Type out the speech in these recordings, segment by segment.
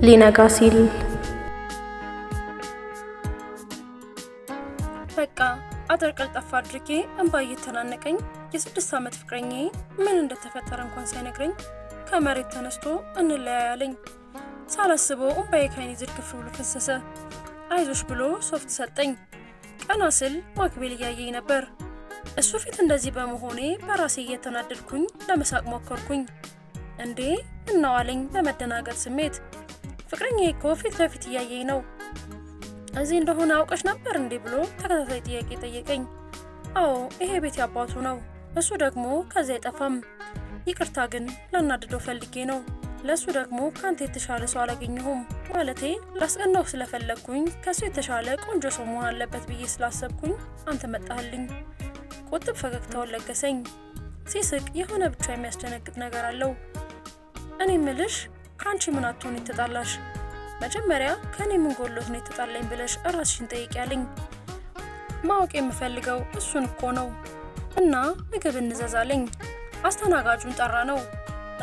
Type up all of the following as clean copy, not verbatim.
ሊነጋ ሲል በቃ አጥር ቀልጠፋ አድርጌ እንባ እየተናነቀኝ የ6 ዓመት ፍቅረኛዬ ምን እንደተፈጠረ እንኳን ሳይነግረኝ ከመሬት ተነስቶ እንለያያለኝ። ሳላስበው እንባዬ ከዓይኔ ዝርግፍ ብሎ ፈሰሰ። አይዞሽ ብሎ ሶፍት ሰጠኝ። ቀና ስል ማክቤል እያየኝ ነበር። እሱ ፊት እንደዚህ በመሆኔ በራሴ እየተናደድኩኝ ለመሳቅ ሞከርኩኝ። እንዴ እናዋለኝ በመደናገጥ ስሜት። ፍቅረኛዬ እኮ ፊት ለፊት እያየኝ ነው። እዚህ እንደሆነ አውቀሽ ነበር እንዴ ብሎ ተከታታይ ጥያቄ ጠየቀኝ። አዎ ይሄ ቤት ያባቱ ነው፣ እሱ ደግሞ ከዚያ አይጠፋም። ይቅርታ ግን ላናድደው ፈልጌ ነው። ለሱ ደግሞ ካንተ የተሻለ ሰው አላገኘሁም። ማለቴ ላስቀናው ስለፈለግኩኝ ከሱ የተሻለ ቆንጆ ሰው መሆን አለበት ብዬ ስላሰብኩኝ አንተ መጣህልኝ። ቁጥብ ፈገግታውን ለገሰኝ። ሲስቅ የሆነ ብቻ የሚያስደነግጥ ነገር አለው። እኔ ምልሽ ካንቺ ምን አትሆን የተጣላሽ? መጀመሪያ ከኔ ምን ጎሎት ነው የተጣላኝ ብለሽ ራስሽን ጠይቂያለኝ። ማወቅ የምፈልገው እሱን እኮ ነው። እና ምግብ እንዘዛለኝ። አስተናጋጁን ጠራ ነው።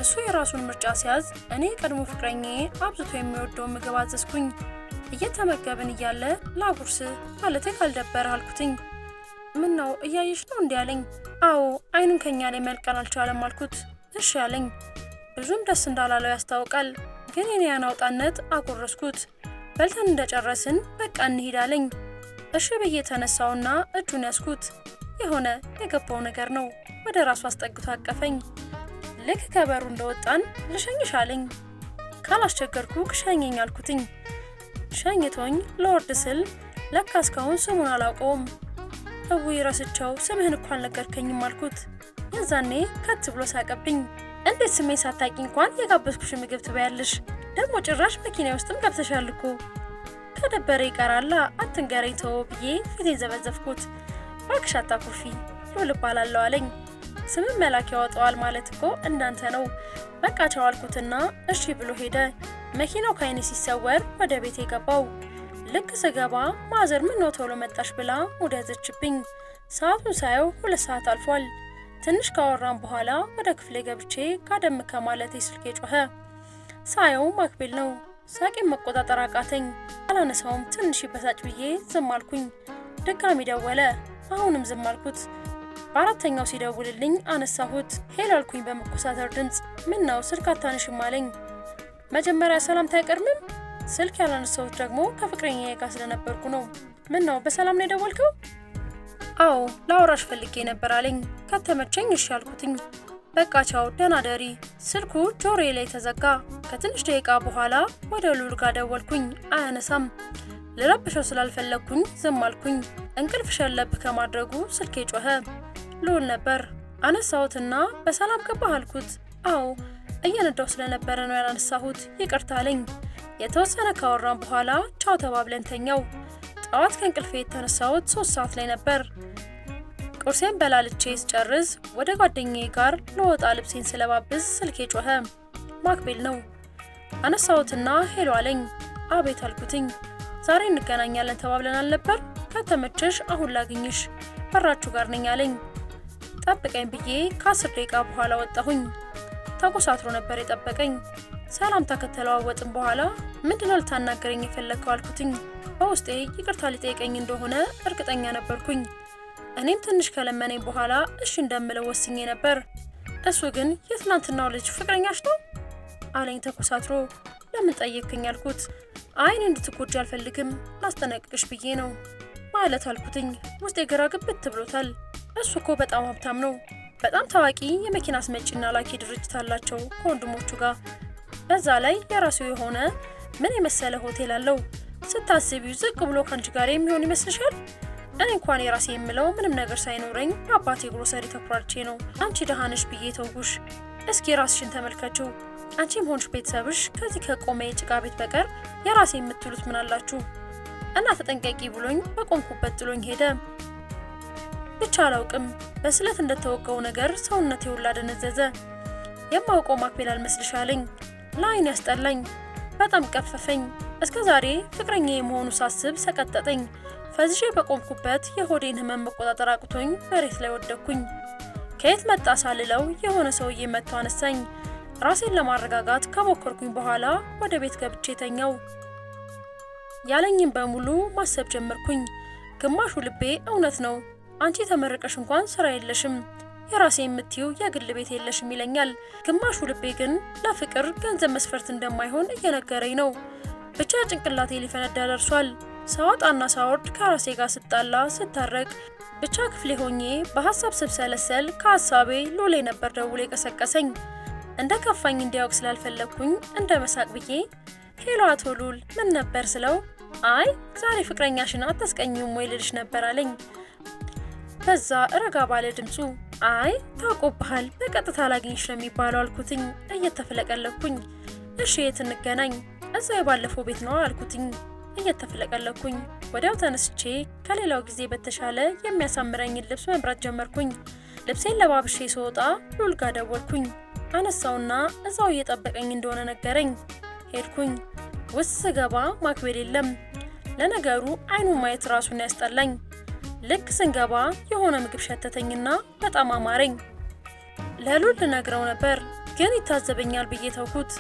እሱ የራሱን ምርጫ ሲያዝ እኔ ቀድሞ ፍቅረኛዬ አብዝቶ የሚወደውን ምግብ አዘዝኩኝ። እየተመገብን እያለ ላጉርስ ማለቴ ካልደበረ አልኩትኝ። ምን ነው እያየሽ ነው እንዴ አለኝ። አዎ አይኑን ከኛ ላይ መልቀን አልቻለም አልኩት። እሺ አለኝ። ብዙም ደስ እንዳላለው ያስታውቃል፣ ግን የኔ አናውጣነት አጎረስኩት። በልተን እንደጨረስን በቃ እንሂድ አለኝ። እሺ ብዬ ተነሳውና እጁን ያስኩት። የሆነ የገባው ነገር ነው። ወደ ራሱ አስጠግቶ አቀፈኝ። ልክ ከበሩ እንደወጣን ልሸኝሽ አለኝ። ካላስቸገርኩ ሸኘኝ አልኩትኝ። ሸኝቶኝ ለወርድ ስል ለካ እስካሁን ስሙን አላውቀውም። እውይ ረስቸው፣ ስምህን እኮ አልነገርከኝም አልኩት። የዛኔ ከት ብሎ ሳቀብኝ። እንዴት ስሜን ሳታቂ እንኳን የጋበዝኩሽ ምግብ ትበያለሽ? ደግሞ ጭራሽ መኪና ውስጥም ገብተሻል እኮ። ከደበረ ይቀራላ አትንገረኝ ተው ብዬ ፊቴን ዘበዘፍኩት። እባክሽ አታኩርፊ ሉል እባላለሁ አለኝ። ስምን መላክ ያወጣዋል ማለት እኮ እንዳንተ ነው። በቃ ቻው አልኩትና እሺ ብሎ ሄደ። መኪናው ከዓይኔ ሲሰወር ወደ ቤቴ ገባው። ልክ ስገባ ማዘር ምን ነው ቶሎ መጣሽ ብላ ሙድ ያዘችብኝ። ሰዓቱን ሳየው 2 ሰዓት አልፏል። ትንሽ ካወራን በኋላ ወደ ክፍሌ ገብቼ ጋደም ከማለቴ ስልኬ ጮኸ። ሳየው ማክቤል ነው። ሳቄን መቆጣጠር አቃተኝ። አላነሳውም ትንሽ ይበሳጭ ብዬ ዝም አልኩኝ። ድጋሚ ደወለ። አሁንም ዝም አልኩት። በአራተኛው ሲደውልልኝ አነሳሁት። ሄሎ አልኩኝ በመኮሳተር ድምፅ። ምን ነው ስልክ አታነሽም አለኝ። መጀመሪያ ሰላምታ አይቀድምም? ስልክ ያላነሳሁት ደግሞ ከፍቅረኛዬ ጋር ስለነበርኩ ነው። ምን ነው በሰላም ነው የደወልከው? አዎ ላውራሽ ፈልጌ ነበር አለኝ። ከተመቸኝ እሺ አልኩትኝ። በቃ ቻው ደህና ደሪ። ስልኩ ጆሮዬ ላይ ተዘጋ። ከትንሽ ደቂቃ በኋላ ወደ ሉል ጋር ደወልኩኝ። አያነሳም። ልረብሸው ስላልፈለግኩኝ ዝም አልኩኝ። እንቅልፍ ሸለብ ከማድረጉ ስልኬ ጮኸ። ሉል ነበር። አነሳሁትና በሰላም ገባህ አልኩት። አዎ እየነዳው ስለነበረ ነው ያላነሳሁት ይቅርታ አለኝ። የተወሰነ ካወራን በኋላ ቻው ተባብለን ተኛው። ጠዋት ከእንቅልፌ የተነሳሁት 3 ሰዓት ላይ ነበር። ቁርሴን በላልቼ ስጨርስ ወደ ጓደኛዬ ጋር ለወጣ ልብሴን ስለባብስ ስልኬ ጮኸ። ማክቤል ነው። አነሳሁትና ሄሎ አለኝ። አቤት አልኩትኝ። ዛሬ እንገናኛለን ተባብለን አልነበር? ከተመቸሽ አሁን ላግኝሽ በራችሁ ጋር ነኝ አለኝ። ጠብቀኝ ብዬ ከ10 ደቂቃ በኋላ ወጣሁኝ። ተቆሳትሮ ነበር የጠበቀኝ። ሰላምታ ከተለዋወጥን በኋላ ምንድነው ልታናገረኝ የፈለግከው አልኩትኝ። በውስጤ ይቅርታ ሊጠይቀኝ እንደሆነ እርግጠኛ ነበርኩኝ። እኔም ትንሽ ከለመነኝ በኋላ እሺ እንደምለው ወስኜ ነበር። እሱ ግን የትናንትናው ልጅ ፍቅረኛሽ ነው አለኝ ተኮሳትሮ። ለምን ጠየቅከኝ አልኩት። አይኔ እንድትጎጂ አልፈልግም ላስጠነቅቅሽ ብዬ ነው ማለት አልኩትኝ። ውስጤ ግራ ግብት ብሎታል። እሱ እኮ በጣም ሀብታም ነው። በጣም ታዋቂ የመኪና አስመጪና ላኪ ድርጅት አላቸው ከወንድሞቹ ጋር። በዛ ላይ የራሱ የሆነ ምን የመሰለ ሆቴል አለው። ስታስቢው ዝቅ ብሎ ካንቺ ጋር የሚሆን ይመስልሻል? እኔ እንኳን የራሴ የምለው ምንም ነገር ሳይኖረኝ አባቴ ግሮሰሪ ተኩራርቼ ነው አንቺ ደሃነሽ ብዬ ተውጉሽ። እስኪ ራስሽን ተመልከችው። አንቺም ሆንሽ ቤተሰብሽ ከዚህ ከቆመ የጭቃ ቤት በቀር የራሴ የምትሉት ምን አላችሁ? እና ተጠንቀቂ ብሎኝ በቆምኩበት ጥሎኝ ሄደ። ብቻ አላውቅም፣ በስለት እንደተወጋው ነገር ሰውነቴ ሁላ ደነዘዘ። የማውቀው ማክቤል አልመስልሻለኝ። ለአይን ያስጠላኝ፣ በጣም ቀፈፈኝ። እስከዛሬ ፍቅረኛ የመሆኑ ሳስብ ሰቀጠጠኝ። ፈዝዤ በቆምኩበት የሆዴን ህመም መቆጣጠር አቅቶኝ መሬት ላይ ወደኩኝ። ከየት መጣ ሳልለው የሆነ ሰውዬ መጥቶ አነሳኝ። ራሴን ለማረጋጋት ከሞከርኩኝ በኋላ ወደ ቤት ገብቼ ተኛው። ያለኝን በሙሉ ማሰብ ጀመርኩኝ። ግማሹ ልቤ እውነት ነው፣ አንቺ ተመረቀሽ እንኳን ስራ የለሽም፣ የራሴ የምትዩ የግል ቤት የለሽም ይለኛል። ግማሹ ልቤ ግን ለፍቅር ገንዘብ መስፈርት እንደማይሆን እየነገረኝ ነው። ብቻ ጭንቅላቴ ሊፈነዳ ደርሷል። ሳወጣና ሳወርድ ከራሴ ጋር ስጣላ ስታረቅ ብቻ ክፍሌ ሆኜ በሐሳብ ስብሰለሰል ከሐሳቤ ሉሌ ነበር ደውሎ የቀሰቀሰኝ። እንደ ከፋኝ እንዲያውቅ ስላልፈለግኩኝ እንደ መሳቅ ብዬ ሄሎ አቶ ሉል ምን ነበር ስለው አይ ዛሬ ፍቅረኛሽን አታስቀኝም ወይ ልልሽ ነበር አለኝ። በዛ ረጋ ባለ ድምፁ አይ ታውቆብሃል በቀጥታ ላግኝሽ ነው የሚባለው አልኩትኝ እየተፈለቀለኩኝ። እሺ የት እንገናኝ? እዛ የባለፈው ቤት ነው አልኩትኝ እየተፈለቀለኩኝ። ወዲያው ተነስቼ ከሌላው ጊዜ በተሻለ የሚያሳምረኝን ልብስ መምራት ጀመርኩኝ። ልብሴን ለባብሼ ስወጣ ሉል ጋር ደወልኩኝ። አነሳውና እዛው እየጠበቀኝ እንደሆነ ነገረኝ። ሄድኩኝ። ውስጥ ስገባ ማክቤል የለም። ለነገሩ አይኑን ማየት ራሱን ያስጠላኝ። ልክ ስንገባ የሆነ ምግብ ሸተተኝና በጣም አማረኝ። ለሉል ልነግረው ነበር ግን ይታዘበኛል ብዬ ተውኩት።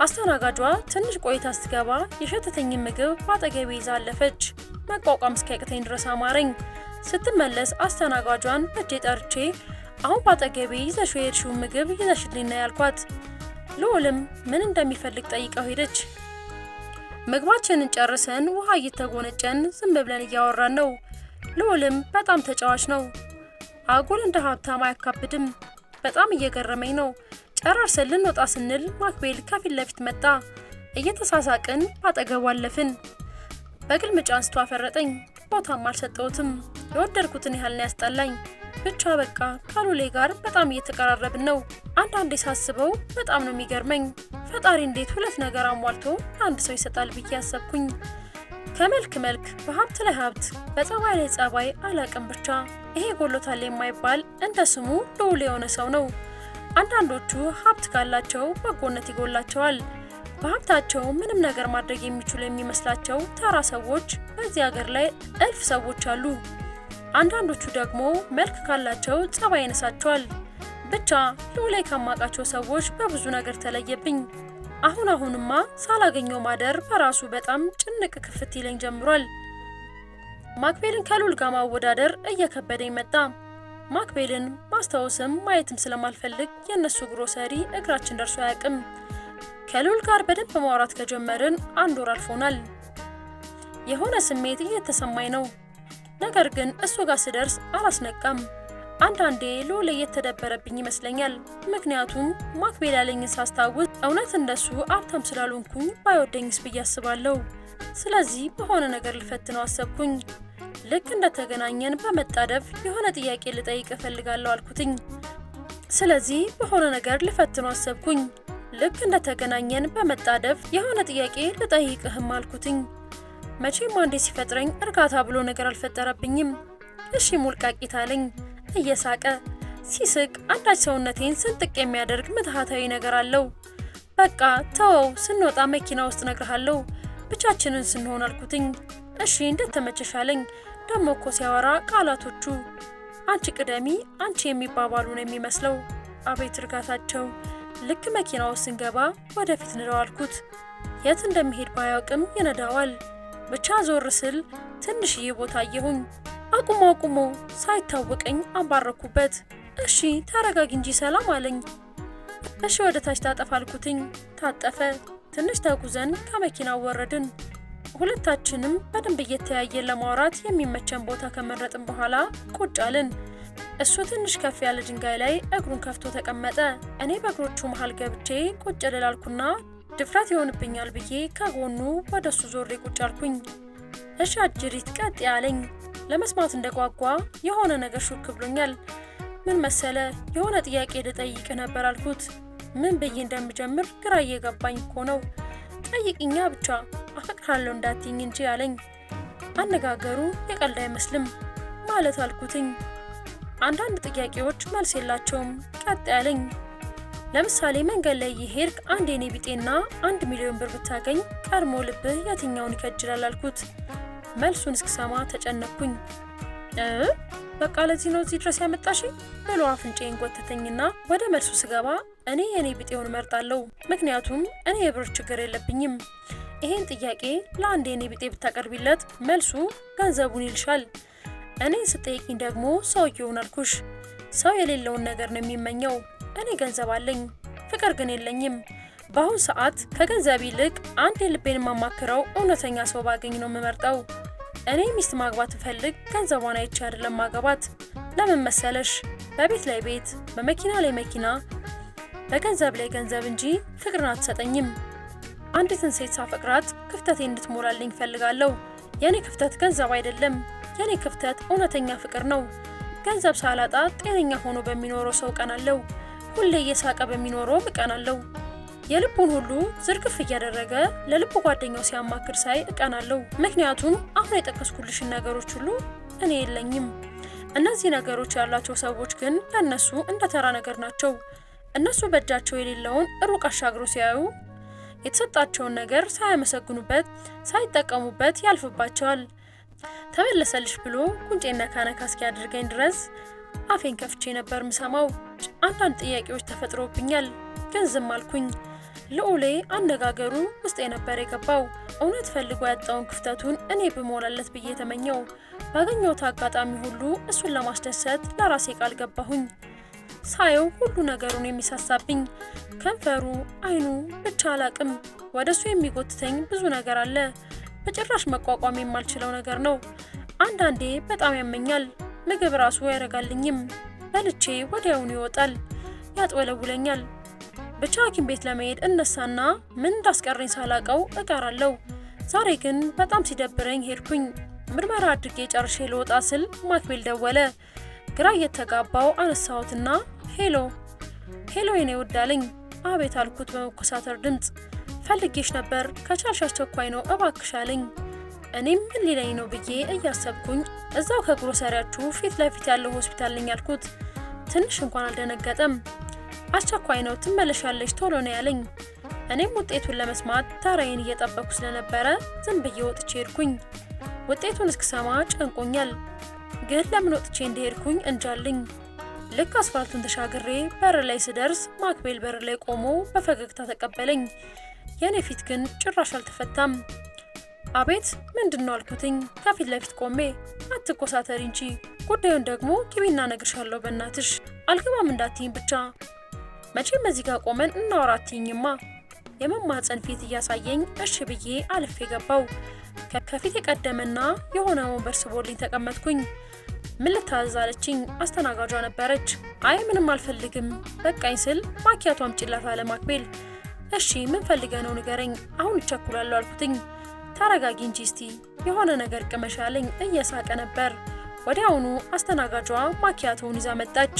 አስተናጋጇ ትንሽ ቆይታ ስትገባ የሸተተኝን ምግብ ባጠገቤ ይዛ አለፈች። መቋቋም እስኪያቅተኝ ድረስ አማረኝ። ስትመለስ አስተናጋጇን እጄ ጠርቼ አሁን ባጠገቤ ይዘሽው የሄድሽውን ምግብ ይዘሽልኝ ነው ያልኳት። ልዑልም ምን እንደሚፈልግ ጠይቀው ሄደች። ምግባችንን ጨርሰን ውሃ እየተጎነጨን ዝም ብለን እያወራን ነው። ልዑልም በጣም ተጫዋች ነው። አጉል እንደ ሀብታም አያካብድም። በጣም እየገረመኝ ነው። ጨራርሰን ልንወጣ ስንል ማክቤል ከፊት ለፊት መጣ። እየተሳሳቅን ባጠገቡ አለፍን። በግልምጫ አንስቶ አፈረጠኝ። ቦታም አልሰጠሁትም። የወደድኩትን ያህል ነው ያስጠላኝ። ብቻ በቃ ከሉሌ ጋር በጣም እየተቀራረብን ነው። አንዳንዴ ሳስበው በጣም ነው የሚገርመኝ። ፈጣሪ እንዴት ሁለት ነገር አሟልቶ ለአንድ ሰው ይሰጣል ብዬ ያሰብኩኝ። ከመልክ መልክ፣ በሀብት ላይ ሀብት፣ በጸባይ ላይ ጸባይ አላቅም። ብቻ ይሄ ጎሎታል የማይባል እንደ ስሙ ልዑል የሆነ ሰው ነው። አንዳንዶቹ ሀብት ካላቸው በጎነት ይጎላቸዋል። በሀብታቸው ምንም ነገር ማድረግ የሚችሉ የሚመስላቸው ተራ ሰዎች በዚህ ሀገር ላይ እልፍ ሰዎች አሉ። አንዳንዶቹ ደግሞ መልክ ካላቸው ጸባይ ይነሳቸዋል። ብቻ ልዑል ከማውቃቸው ሰዎች በብዙ ነገር ተለየብኝ። አሁንማ ሳላገኘው ማደር በራሱ በጣም ጭንቅ ክፍት ይለኝ ጀምሯል። ማክቤልን ከልዑል ጋር ማወዳደር እየከበደኝ መጣ። ማክቤልን ማስታወስም ማየትም ስለማልፈልግ የእነሱ ግሮሰሪ እግራችን ደርሶ አያውቅም። ከልዑል ጋር በደንብ ማውራት ከጀመርን 1 ወር አልፎናል። የሆነ ስሜት እየተሰማኝ ነው። ነገር ግን እሱ ጋር ስደርስ አላስነቃም። አንዳንዴ ልዑል እየተደበረብኝ ይመስለኛል። ምክንያቱም ማክቤል ያለኝን ሳስታውስ እውነት እንደሱ ሀብታም ስላልሆንኩኝ ባይወደኝስ ብዬ አስባለሁ። ስለዚህ በሆነ ነገር ልፈትነው አሰብኩኝ። ልክ እንደተገናኘን በመጣደፍ የሆነ ጥያቄ ልጠይቅ እፈልጋለሁ አልኩትኝ። ስለዚህ በሆነ ነገር ልፈትነው አሰብኩኝ። ልክ እንደተገናኘን በመጣደፍ የሆነ ጥያቄ ልጠይቅህም አልኩትኝ። መቼም አንዴ ሲፈጥረኝ እርጋታ ብሎ ነገር አልፈጠረብኝም። እሺ ሙልቃቂት አለኝ እየሳቀ። ሲስቅ አንዳች ሰውነቴን ስንጥቅ የሚያደርግ ምትሃታዊ ነገር አለው። በቃ ተወው፣ ስንወጣ መኪና ውስጥ እነግርሃለሁ፣ ብቻችንን ስንሆን አልኩትኝ። እሺ እንዴት ተመቸሽ አለኝ። ደሞ እኮ ሲያወራ ቃላቶቹ አንቺ ቅደሚ አንቺ የሚባባሉ ነው የሚመስለው። አቤት እርጋታቸው። ልክ መኪና ውስጥ ስንገባ ወደፊት ንደው አልኩት። የት እንደሚሄድ ባያውቅም ይነዳዋል። ብቻ ዞር ስል ትንሽዬ ቦታ አየሁኝ። አቁሞ ሳይታወቀኝ አንባረኩበት። እሺ ተረጋጊ እንጂ ሰላም አለኝ። እሺ ወደ ታች ታጠፍ አልኩትኝ። ታጠፈ። ትንሽ ተጉዘን ከመኪናው ወረድን። ሁለታችንም በደንብ እየተያየን ለማውራት የሚመቸን ቦታ ከመረጥን በኋላ ቁጭ አልን። እሱ ትንሽ ከፍ ያለ ድንጋይ ላይ እግሩን ከፍቶ ተቀመጠ። እኔ በእግሮቹ መሃል ገብቼ ቁጭ ልላልኩና ድፍረት ይሆንብኛል ብዬ ከጎኑ ወደሱ ዞሬ ቁጭ አልኩኝ። እሺ አጅሪት ቀጥ ያለኝ። ለመስማት እንደጓጓ የሆነ ነገር ሹክ ብሎኛል። ምን መሰለ የሆነ ጥያቄ ልጠይቅ ነበር አልኩት። ምን ብዬ እንደምጀምር ግራ እየገባኝ እኮ ነው። ጠይቅኛ ብቻ አፈቅራለሁ እንዳትይኝ እንጂ አለኝ። አነጋገሩ የቀልድ አይመስልም ማለት አልኩትኝ። አንዳንድ ጥያቄዎች መልስ የላቸውም። ቀጥ ያለኝ። ለምሳሌ መንገድ ላይ የሄድክ አንድ የኔ ቢጤና 1 ሚሊዮን ብር ብታገኝ ቀድሞ ልብህ የትኛውን ይከጅላል አልኩት። መልሱን እስክሰማ ተጨነኩኝ። በቃ ለዚህ ነው እዚህ ድረስ ያመጣሽ ብሎ አፍንጫዬን ጎተተኝና ወደ መልሱ ስገባ እኔ የኔ ቢጤውን እመርጣለሁ። ምክንያቱም እኔ የብር ችግር የለብኝም። ይሄን ጥያቄ ለአንድ የኔ ቢጤ ብታቀርቢለት መልሱ ገንዘቡን ይልሻል። እኔን ስጠይቂኝ ደግሞ ሰውየውን አልኩሽ። ሰው የሌለውን ነገር ነው የሚመኘው። እኔ ገንዘብ አለኝ፣ ፍቅር ግን የለኝም። በአሁን ሰዓት ከገንዘብ ይልቅ አንድ የልቤን የማማክረው እውነተኛ ሰው ባገኝ ነው የምመርጠው። እኔ ሚስት ማግባት ፈልግ ገንዘቧን አይቼ አይደለም ማገባት። ለምን መሰለሽ? በቤት ላይ ቤት፣ በመኪና ላይ መኪና፣ በገንዘብ ላይ ገንዘብ እንጂ ፍቅርን አትሰጠኝም። አንዲትን ሴት ሳፈቅራት ክፍተቴ እንድትሞላልኝ ፈልጋለሁ። የኔ ክፍተት ገንዘብ አይደለም። የኔ ክፍተት እውነተኛ ፍቅር ነው። ገንዘብ ሳላጣ ጤነኛ ሆኖ በሚኖረው ሰው እቀናለሁ። ሁሌ እየሳቀ በሚኖረው እቀናለሁ። የልቡን ሁሉ ዝርግፍ እያደረገ ለልቡ ጓደኛው ሲያማክር ሳይ እቀናለሁ። ምክንያቱም አሁን የጠቀስኩልሽን ነገሮች ሁሉ እኔ የለኝም። እነዚህ ነገሮች ያላቸው ሰዎች ግን ለነሱ እንደ ተራ ነገር ናቸው። እነሱ በእጃቸው የሌለውን ሩቅ አሻግሮ ሲያዩ የተሰጣቸውን ነገር ሳያመሰግኑበት ሳይጠቀሙበት ያልፍባቸዋል። ተመለሰልሽ ብሎ ጉንጬን ነካ ነካ እስኪያደርገኝ ድረስ አፌን ከፍቼ ነበር ምሰማው። አንዳንድ ጥያቄዎች ተፈጥሮብኛል፣ ግን ዝም አልኩኝ። ልዑሌ አነጋገሩ ውስጤ ነበር የገባው። እውነት ፈልጎ ያጣውን ክፍተቱን እኔ ብሞላለት ብዬ ተመኘው። ባገኘሁት አጋጣሚ ሁሉ እሱን ለማስደሰት ለራሴ ቃል ገባሁኝ። ሳየው ሁሉ ነገሩን የሚሳሳብኝ ከንፈሩ፣ አይኑ፣ ብቻ አላቅም። ወደሱ የሚጎትተኝ ብዙ ነገር አለ። በጭራሽ መቋቋም የማልችለው ነገር ነው። አንዳንዴ በጣም ያመኛል። ምግብ ራሱ ያረጋልኝም። በልቼ ወዲያውኑ ይወጣል፣ ያጥወለውለኛል። ብቻ ሐኪም ቤት ለመሄድ እነሳና ምን እንዳስቀረኝ ሳላቀው እቀራለሁ። ዛሬ ግን በጣም ሲደብረኝ ሄድኩኝ። ምርመራ አድርጌ ጨርሼ ልወጣ ስል ማክቤል ደወለ። ግራ እየተጋባው አነሳሁትና ሄሎ የኔ ውድ አለኝ። አቤት አልኩት በመኮሳተር ድምፅ። ፈልጌሽ ነበር፣ ከቻልሽ አስቸኳይ ነው እባክሽ አለኝ። እኔም ምን ሊለኝ ነው ብዬ እያሰብኩኝ እዛው ከግሮሰሪያችሁ ፊት ለፊት ያለው ሆስፒታል ነኝ አልኩት። ትንሽ እንኳን አልደነገጠም። አስቸኳይ ነው ትመለሻለሽ ቶሎ ነው ያለኝ። እኔም ውጤቱን ለመስማት ተራዬን እየጠበኩ ስለነበረ ዝም ብዬ ወጥቼ ሄድኩኝ። ውጤቱን እስክሰማ ጨንቆኛል፣ ግን ለምን ወጥቼ እንደሄድኩኝ እንጃልኝ። ልክ አስፋልቱን ተሻግሬ በር ላይ ስደርስ ማክቤል በር ላይ ቆሞ በፈገግታ ተቀበለኝ። የኔ ፊት ግን ጭራሽ አልተፈታም። አቤት ምንድነው አልኩትኝ ከፊት ለፊት ቆሜ። አትኮሳተሪ እንጂ ጉዳዩን ደግሞ ግቢና ነግርሻለሁ በእናትሽ። አልገባም እንዳትይኝ ብቻ። መቼም እዚህ ጋር ቆመን እናወራትኝማ። የመማፀን ፊት እያሳየኝ እሺ ብዬ አልፌ ገባው። ከፊት የቀደመና የሆነ ወንበር ስቦልኝ ተቀመጥኩኝ። ምን ልታዘዝ አለችኝ። አስተናጋጇ ነበረች። አይ ምንም አልፈልግም በቃኝ ስል ማኪያቶ አምጪላት አለ ማክቤል። እሺ ምን ፈልገ ነው ንገረኝ፣ አሁን እቸኩላለሁ አልኩትኝ። ተረጋጊ እንጂ እስቲ የሆነ ነገር ቅመሽ አለኝ። እየሳቀ ነበር። ወዲያውኑ አስተናጋጇ ማኪያቶውን ይዛ መጣች።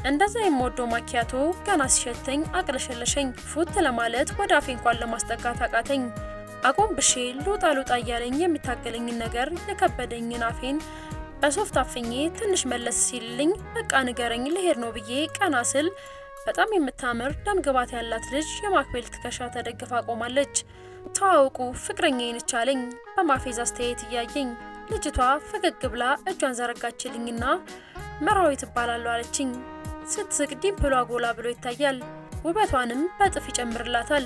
እንደዛ የምወደው ማኪያቶ ገና ሲሸተኝ አቅለሸለሸኝ። ፉት ለማለት ወደ አፌ እንኳን ለማስጠጋት አቃተኝ። አጎንብሼ ሉጣ እያለኝ የሚታገለኝን ነገር የከበደኝን አፌን በሶፍት አፍኜ ትንሽ መለስ ሲልልኝ በቃ ንገረኝ ልሄድ ነው ብዬ ቀና ስል በጣም የምታምር ደም ግባት ያላት ልጅ የማክቤል ትከሻ ተደግፋ ቆማለች። ተዋውቁ ፍቅረኛዬ ነች አለኝ በማፌዝ አስተያየት እያየኝ። ልጅቷ ፈገግ ብላ እጇን ዘረጋችልኝና መራዊት እባላለሁ አለችኝ። ስትስቅ ዲምፕሏ ጎላ ብሎ ይታያል። ውበቷንም በጥፍ ይጨምርላታል።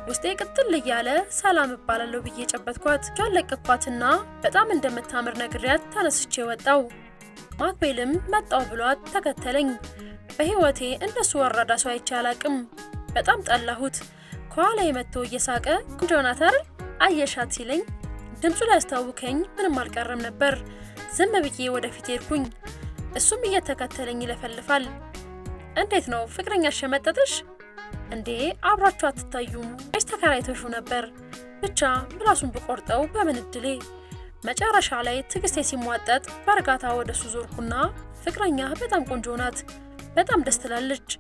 ውስጤ ቅጥል እያለ ሰላም እባላለሁ ብዬ ጨበጥኳት። ጃለቅኳትና በጣም እንደምታምር ነግሪያት ተነስቼ ወጣው። ማክቤልም መጣው ብሏት ተከተለኝ። በህይወቴ እንደሱ ወራዳ ሰው አይቼ አላቅም። በጣም ጠላሁት። ከኋላ መጥቶ እየሳቀ ቆንጆ ናት አይደል አየሻት ሲለኝ ድምፁ ሊያስታውከኝ ምንም አልቀረም ነበር። ዝም ብዬ ወደፊት ሄድኩኝ። እሱም እየተከተለኝ ይለፈልፋል። እንዴት ነው ፍቅረኛ ሸመጠጥሽ እንዴ? አብራችሁ አትታዩም ወይስ ተከራይተሹ ነበር? ብቻ ምላሱን ብቆርጠው በምን እድሌ። መጨረሻ ላይ ትግስቴ ሲሟጠጥ በእርጋታ ወደሱ ዞርኩና ፍቅረኛ በጣም ቆንጆ ናት፣ በጣም ደስ ትላለች፣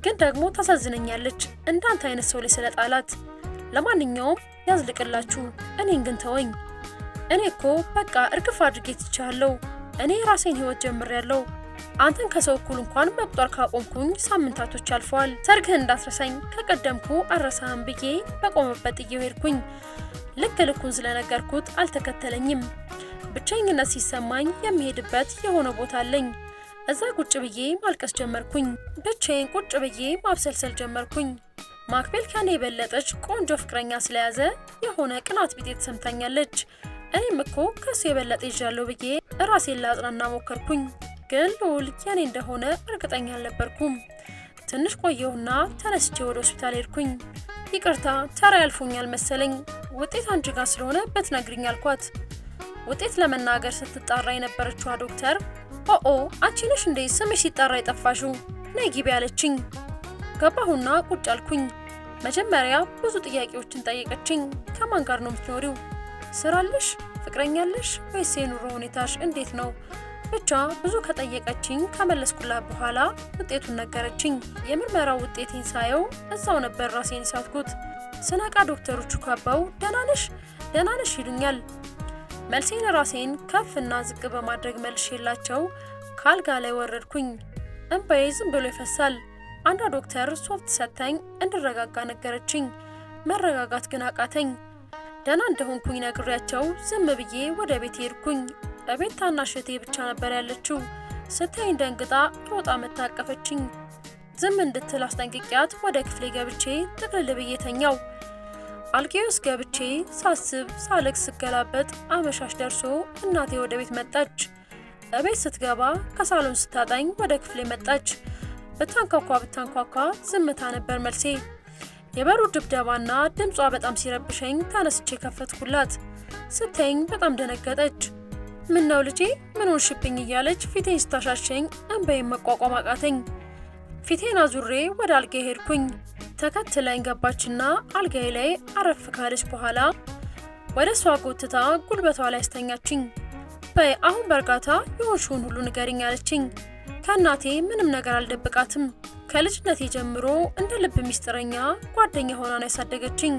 ግን ደግሞ ታሳዝነኛለች እንዳንተ አይነት ሰው ላይ ስለጣላት። ለማንኛውም ያዝልቅላችሁ፣ እኔን ግን ተወኝ። እኔ እኮ በቃ እርግፍ አድርጌ ትቻለሁ። እኔ ራሴን ህይወት ጀምሬያለሁ። አንተን ከሰው እኩል እንኳን መቁጠር ካቆምኩኝ ሳምንታቶች አልፈዋል። ሰርግህን እንዳትረሳኝ ከቀደምኩ አረሳህም ብዬ በቆመበት ጥዬው ሄድኩኝ። ልክ ልኩን ስለነገርኩት አልተከተለኝም። ብቸኝነት ሲሰማኝ የሚሄድበት የሆነ ቦታ አለኝ። እዛ ቁጭ ብዬ ማልቀስ ጀመርኩኝ። ብቻዬን ቁጭ ብዬ ማብሰልሰል ጀመርኩኝ። ማክቤል ከኔ የበለጠች ቆንጆ ፍቅረኛ ስለያዘ የሆነ ቅናት ቢጤ ተሰምታኛለች። እኔም እኮ ከሱ የበለጠ ይዣለሁ ብዬ ራሴን ላጽናና ሞከርኩኝ። ግን ልዑል የኔ እንደሆነ እርግጠኛ አልነበርኩም። ትንሽ ቆየሁና ተነስቼ ወደ ሆስፒታል ሄድኩኝ። ይቅርታ ተራ ያልፎኛል መሰለኝ፣ ውጤት አንቺ ጋር ስለሆነ በትነግሪኝ አልኳት። ውጤት ለመናገር ስትጣራ የነበረችዋ ዶክተር ኦ አንቺ ነሽ እንዴ ስምሽ ሲጣራ የጠፋሽው? ነይ ግቢ አለችኝ። ገባሁና ቁጭ አልኩኝ። መጀመሪያ ብዙ ጥያቄዎችን ጠየቀችኝ። ከማን ጋር ነው የምትኖሪው? ስራለሽ? ፍቅረኛለሽ? ወይስ የኑሮ ሁኔታሽ እንዴት ነው? ብቻ ብዙ ከጠየቀችኝ ከመለስኩላት በኋላ ውጤቱን ነገረችኝ። የምርመራው ውጤቴን ሳየው እዛው ነበር ራሴን ሳትኩት። ስነቃ ዶክተሮቹ ካባው ደህና ነሽ ይሉኛል። መልሴን ራሴን ከፍና ዝቅ በማድረግ መልሼላቸው ካልጋ ላይ ወረድኩኝ። እንባዬ ዝም ብሎ ይፈሳል። አንዷ ዶክተር ሶፍት ሰጥታኝ እንድረጋጋ ነገረችኝ። መረጋጋት ግን አቃተኝ። ደህና እንደሆንኩኝ ነግሬያቸው ዝም ብዬ ወደ ቤት ሄድኩኝ። በቤት ታናሽ እህቴ ብቻ ነበር ያለችው። ስታይኝ ደንግጣ ሮጣ መታቀፈችኝ። ዝም እንድትል አስጠንቅቂያት ወደ ክፍሌ ገብቼ ጥቅልል ብዬ ተኛው። አልጋዬ ውስጥ ገብቼ ሳስብ ሳለቅስ ስገላበጥ አመሻሽ ደርሶ እናቴ ወደ ቤት መጣች። እቤት ስትገባ ከሳሎን ስታጣኝ ወደ ክፍሌ መጣች። ብታንኳኳ ዝምታ ነበር መልሴ። የበሩ ድብደባና ድምጿ በጣም ሲረብሸኝ ተነስቼ ከፈትኩላት። ስታይኝ በጣም ደነገጠች። ምን ነው ልጄ ምን ሆንሽብኝ እያለች ፊቴን ስታሻሸኝ እንባዬን መቋቋም አቃተኝ። ፊቴን አዙሬ ወደ አልጋዬ ሄድኩኝ። ተከትላኝ ገባችና አልጋዬ ላይ አረፍ ካለች በኋላ ወደ እሷ ጎትታ ጉልበቷ ላይ አስተኛችኝ። በይ አሁን በእርጋታ የሆንሽውን ሁሉ ንገሪኝ አለችኝ። ከእናቴ ምንም ነገር አልደብቃትም። ከልጅነቴ ጀምሮ እንደ ልብ ሚስጥረኛ ጓደኛ ሆናን ያሳደገችኝ።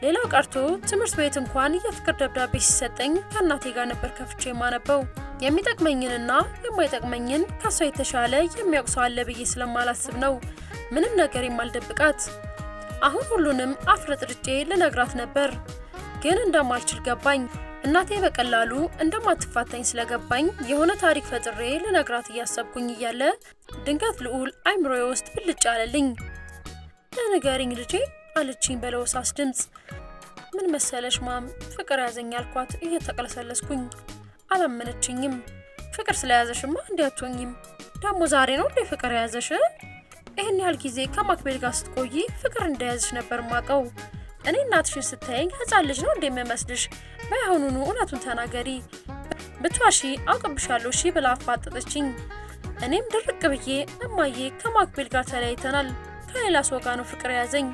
ሌላው ቀርቶ ትምህርት ቤት እንኳን የፍቅር ደብዳቤ ሲሰጠኝ ከእናቴ ጋር ነበር ከፍቼ የማነበው። የሚጠቅመኝንና የማይጠቅመኝን ከሷ የተሻለ የሚያውቅ ሰው አለ ብዬ ስለማላስብ ነው ምንም ነገር የማልደብቃት። አሁን ሁሉንም አፍረጥርጬ ልነግራት ነበር፣ ግን እንደማልችል ገባኝ። እናቴ በቀላሉ እንደማትፋታኝ ስለገባኝ የሆነ ታሪክ ፈጥሬ ልነግራት እያሰብኩኝ እያለ ድንገት ልዑል አይምሮዬ ውስጥ ብልጭ አለልኝ። ንገሪኝ ልጄ አለችኝ በለሆሳስ ድምፅ። ምን መሰለሽ ማም ፍቅር ያዘኝ አልኳት እየተቀለሰለስኩኝ። አላመነችኝም። ፍቅር ስለያዘሽማ እንዲያቶኝም ደግሞ ዛሬ ነው እንዴ ፍቅር ያዘሽ? ይህን ያህል ጊዜ ከማክቤል ጋር ስትቆይ ፍቅር እንደያዝሽ ነበር ማቀው። እኔ እናትሽን ስታየኝ ህፃን ልጅ ነው እንደሚመስልሽ? ባይሆኑኑ እውነቱን ተናገሪ፣ ብትዋሺ አውቅብሻለሁ እሺ ብላ አፋጠጠችኝ። እኔም ድርቅ ብዬ እማዬ ከማክቤል ጋር ተለያይተናል፣ ከሌላ ሰው ጋር ነው ፍቅር ያዘኝ